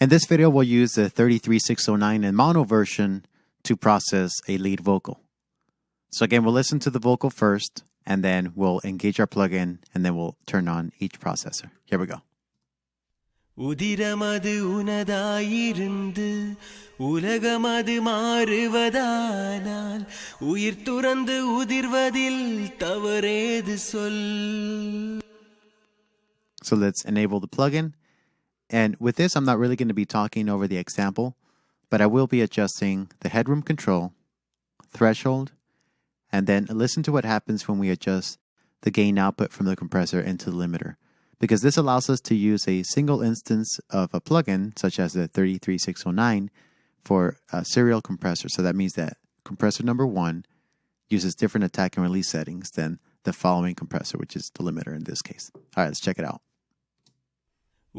In this video, we'll use the 33609 in mono version to process a lead vocal. So again, we'll listen to the vocal first, and then we'll engage our plugin, and then we'll turn on each processor. Here we go. உதிரமது உனதாயிருந்து உலகமது மாறுவதானால் உயிர் துறந்து உதிர்வதில் தவறேது சொல். So let's enable the plugin. And with this, I'm not really going to be talking over the example, but I will be adjusting the headroom control, threshold, and then listen to what happens when we adjust the gain output from the compressor into the limiter. Because this allows us to use a single instance of a plugin, such as the 33609, for a serial compressor. So that means that compressor number 1 uses different attack and release settings than the following compressor, which is the limiter in this case. All right, let's check it out.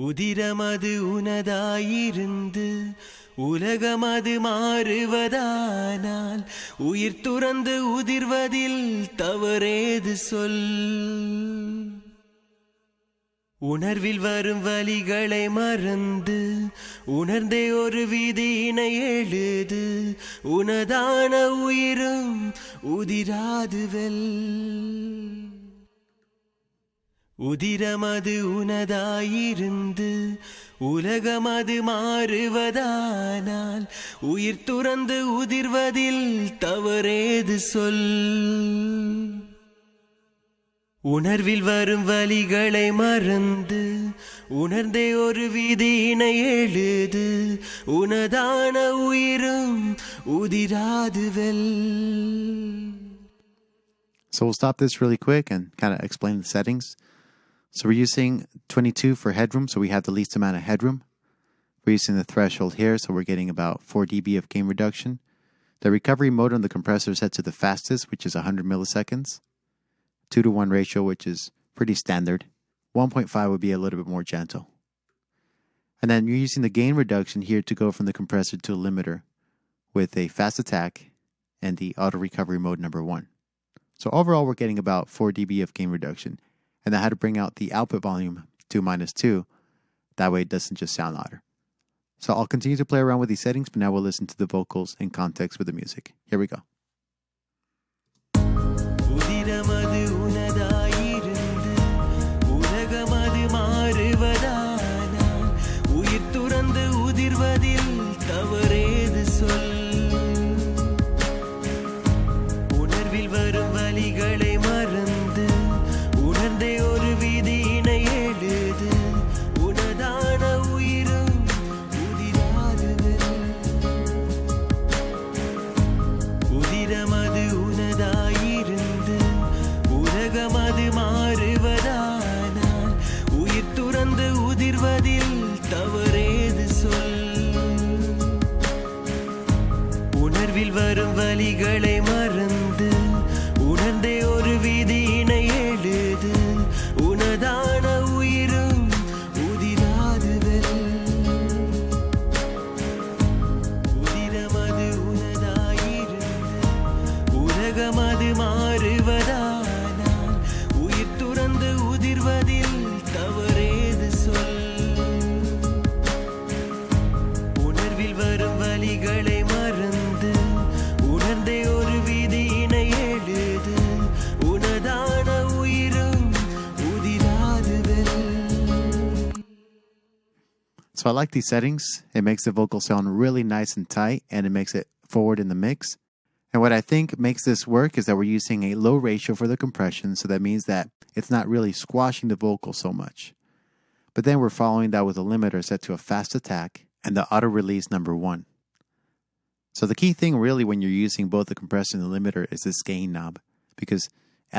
உதிரமது உனதாயிருந்து உலகமது மாறுவதானால் உயிர் துறந்து உதிர்வதில் தவறேது சொல். உணர்வில் வரும் வலிகளை மறந்து உணர்ந்தே ஒரு விதியினை எழுது உனதான உயிரும் உதிராதுவெல். உதிரமது உனதாயிருந்து உலகமது மாறுவதானால் உயிர் துறந்து உதிர்வதில் தவறேது சொல். உணர்வில் வரும் வலிகளை மறந்து உணர்ந்தே ஒரு விதியினை எழுது உனதான உயிரும் உதிராதுவெல். So we'll stop this really quick and kind of explain the settings. So we're using 22 for headroom, so we have the least amount of headroom. We're using the threshold here, so we're getting about 4 dB of gain reduction. The recovery mode on the compressor is set to the fastest, which is 100 milliseconds. 2-to-1 ratio, which is pretty standard. 1.5 would be a little bit more gentle. And then you're using the gain reduction here to go from the compressor to a limiter with a fast attack and the auto recovery mode number 1. So overall, we're getting about 4 dB of gain reduction. And then how to bring out the output volume to -2. That way it doesn't just sound louder. So I'll continue to play around with these settings, but now we'll listen to the vocals in context with the music. Here we go. உதிரமது உனதாயிருந்து உலகமது மாறுவதானால் உயிர் துறந்து உதிர்வதில் தவறேது சொல். உணர்வில் வரும் வலிகளை மறந்து உணர்ந்தே ஒரு விதியினை எழுது உனதான உயிரும் உதிராதுவெல். உதிரமது உனதாயிருந்து உலகமது மாறுவதானால் உயிர் துறந்து உதிர்வதில் தவறேது சொல். உணர்வில் வரும் வலிகளை மறந்து உணர்ந்தே ஒரு விதியினை எழுது உனதான உயிரும் உதிராதுவெல். உதிரமது உனதாயிருந்து உலகமது மாறுவதானால் உயிர் துறந்து உதிர்வதில் தவறேது சொல். உணர்வில் வரும் வலிகளை மறந்து உணர்ந்தே ஒரு விதியினை எழுது உனதான உயிரும் உதிராதுவெல். So I like these settings. It makes the vocal sound really nice and tight, and it makes it forward in the mix. And what I think makes this work is that we're using a low ratio for the compression, so that means that it's not really squashing the vocal so much. But then we're following that with a limiter set to a fast attack and the auto release number 1. So the key thing really when you're using both the compressor and the limiter is this gain knob, because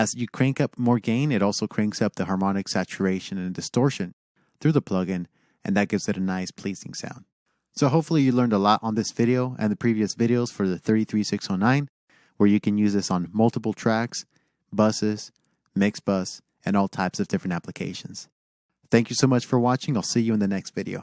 as you crank up more gain, it also cranks up the harmonic saturation and distortion through the plugin, and that gives it a nice pleasing sound. So hopefully you learned a lot on this video and the previous videos for the 33609, where you can use this on multiple tracks, buses, mixed bus, and all types of different applications. Thank you so much for watching. I'll see you in the next video.